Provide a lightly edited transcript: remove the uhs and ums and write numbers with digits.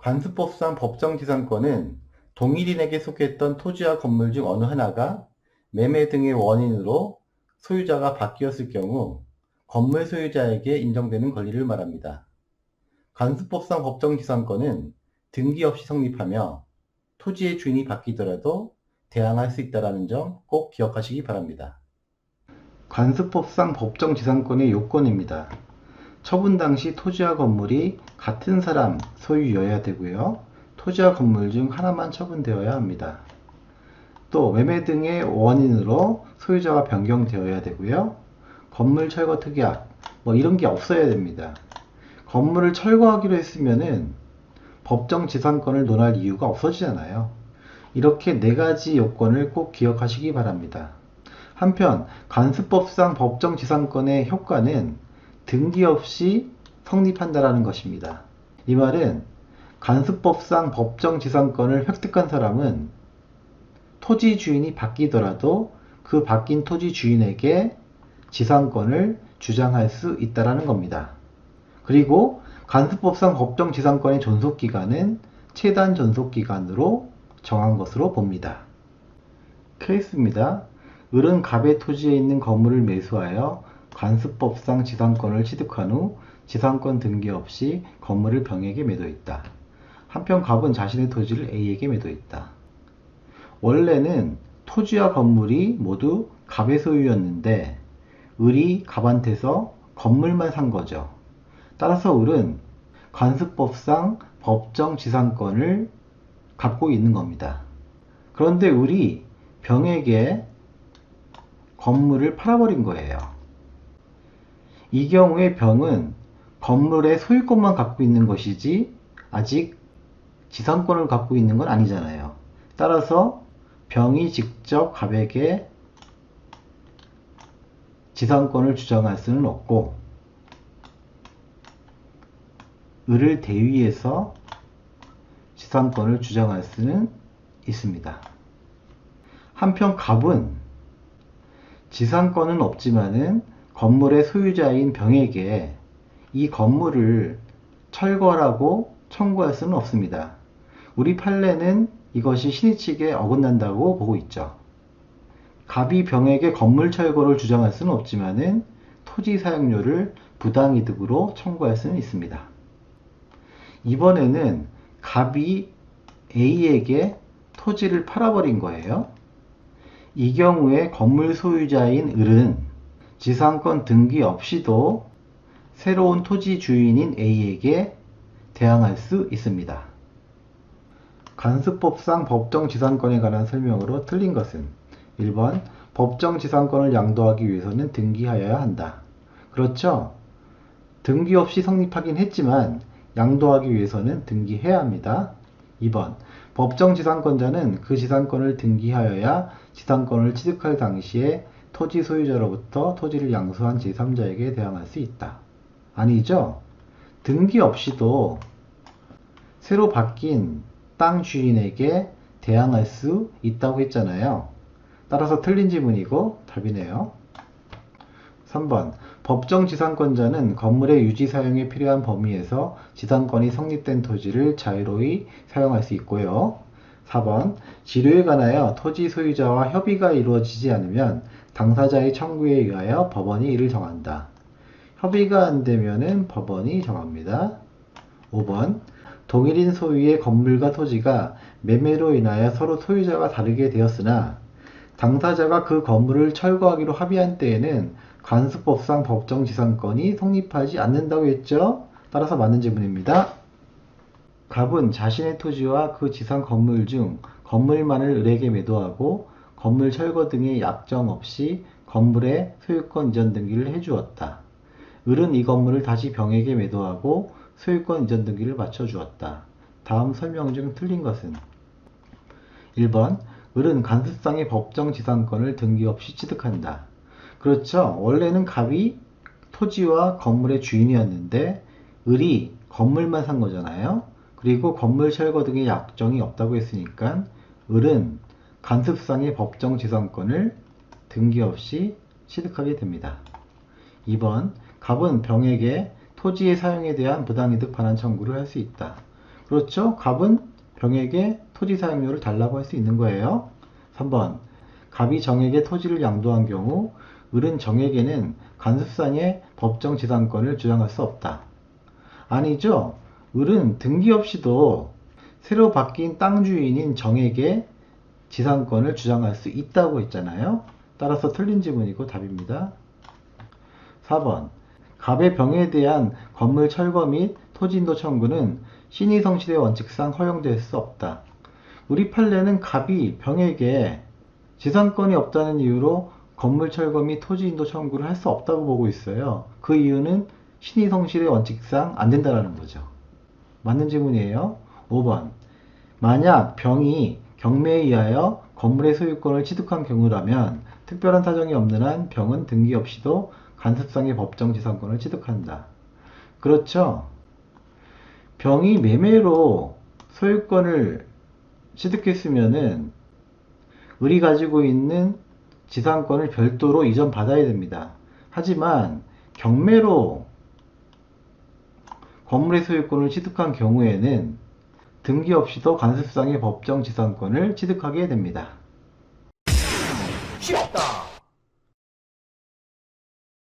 관습법상 법정지상권은 동일인에게 속했던 토지와 건물 중 어느 하나가 매매 등의 원인으로 소유자가 바뀌었을 경우 건물 소유자에게 인정되는 권리를 말합니다. 관습법상 법정지상권은 등기 없이 성립하며 토지의 주인이 바뀌더라도 대항할 수 있다는 점 꼭 기억하시기 바랍니다. 관습법상 법정지상권의 요건입니다. 처분 당시 토지와 건물이 같은 사람 소유여야 되고요. 토지와 건물 중 하나만 처분되어야 합니다. 또 매매 등의 원인으로 소유자가 변경되어야 되고요. 건물 철거 특약 이런 게 없어야 됩니다. 건물을 철거하기로 했으면은 법정 지상권을 논할 이유가 없어지잖아요. 이렇게 4가지 요건을 꼭 기억하시기 바랍니다. 한편 관습법상 법정 지상권의 효과는 등기 없이 성립한다라는 것입니다. 이 말은 관습법상 법정 지상권을 획득한 사람은 토지 주인이 바뀌더라도 그 바뀐 토지 주인에게 지상권을 주장할 수 있다는 겁니다. 그리고 관습법상 법정 지상권의 존속기간은 최단 존속기간으로 정한 것으로 봅니다. 케이스입니다. 을은 갑의 토지에 있는 건물을 매수하여 관습법상 지상권을 취득한 후 지상권 등기 없이 건물을 병에게 매도했다. 한편 갑은 자신의 토지를 A에게 매도했다. 원래는 토지와 건물이 모두 갑의 소유였는데 을이 갑한테서 건물만 산 거죠. 따라서 을은 관습법상 법정 지상권을 갖고 있는 겁니다. 그런데 을이 병에게 건물을 팔아버린 거예요. 이 경우에 병은 건물의 소유권만 갖고 있는 것이지 아직 지상권을 갖고 있는 건 아니잖아요. 따라서 병이 직접 갑에게 지상권을 주장할 수는 없고 을을 대위해서 지상권을 주장할 수는 있습니다. 한편 갑은 지상권은 없지만은 건물의 소유자인 병에게 이 건물을 철거하라고 청구할 수는 없습니다. 우리 판례는 이것이 신의칙에 어긋난다고 보고 있죠. 갑이 병에게 건물 철거를 주장할 수는 없지만은 토지 사용료를 부당이득으로 청구할 수는 있습니다. 이번에는 갑이 A에게 토지를 팔아버린 거예요. 이 경우에 건물 소유자인 을은 지상권 등기 없이도 새로운 토지 주인인 A에게 대항할 수 있습니다. 관습법상 법정 지상권에 관한 설명으로 틀린 것은 1번 법정 지상권을 양도하기 위해서는 등기하여야 한다. 그렇죠? 등기 없이 성립하긴 했지만 양도하기 위해서는 등기해야 합니다. 2번 법정 지상권자는 그 지상권을 등기하여야 지상권을 취득할 당시에 토지 소유자로부터 토지를 양수한 제3자에게 대항할 수 있다. 아니죠? 등기 없이도 새로 바뀐 땅 주인에게 대항할 수 있다고 했잖아요. 따라서 틀린 지문이고 답이네요. 3번 법정 지상권자는 건물의 유지 사용에 필요한 범위에서 지상권이 성립된 토지를 자유로이 사용할 수 있고요. 4번 지료에 관하여 토지 소유자와 협의가 이루어지지 않으면 당사자의 청구에 의하여 법원이 이를 정한다. 협의가 안 되면은 법원이 정합니다. 5번 동일인 소유의 건물과 토지가 매매로 인하여 서로 소유자가 다르게 되었으나 당사자가 그 건물을 철거하기로 합의한 때에는 관습법상 법정 지상권이 성립하지 않는다고 했죠? 따라서 맞는 지문입니다. 갑은 자신의 토지와 그 지상 건물 중 건물만을 을에게 매도하고 건물 철거 등의 약정 없이 건물의 소유권 이전 등기를 해주었다. 을은 이 건물을 다시 병에게 매도하고 소유권 이전 등기를 마쳐주었다. 다음 설명 중 틀린 것은 1번 을은 관습상의 법정 지상권을 등기 없이 취득한다. 그렇죠. 원래는 갑이 토지와 건물의 주인이었는데 을이 건물만 산 거잖아요. 그리고 건물 철거 등의 약정이 없다고 했으니까 을은 관습상의 법정 지상권을 등기 없이 취득하게 됩니다. 2번 갑은 병에게 토지의 사용에 대한 부당이득 반환 청구를 할 수 있다. 그렇죠? 갑은 병에게 토지 사용료를 달라고 할 수 있는 거예요. 3번. 갑이 정에게 토지를 양도한 경우 을은 정에게는 간습상의 법정 지상권을 주장할 수 없다. 아니죠? 을은 등기 없이도 새로 바뀐 땅 주인인 정에게 지상권을 주장할 수 있다고 했잖아요. 따라서 틀린 지문이고 답입니다. 4번. 갑의 병에 대한 건물 철거 및 토지인도 청구는 신의성실의 원칙상 허용될 수 없다. 우리 판례는 갑이 병에게 지상권이 없다는 이유로 건물 철거 및 토지인도 청구를 할 수 없다고 보고 있어요. 그 이유는 신의성실의 원칙상 안 된다는 거죠. 맞는 질문이에요. 5번. 만약 병이 경매에 의하여 건물의 소유권을 취득한 경우라면 특별한 사정이 없는 한 병은 등기 없이도 간습상의 법정 지상권을 취득한다. 그렇죠? 병이 매매로 소유권을 취득했으면은 을이 가지고 있는 지상권을 별도로 이전받아야 됩니다. 하지만 경매로 건물의 소유권을 취득한 경우에는 등기 없이도 간습상의 법정 지상권을 취득하게 됩니다. 쉽다.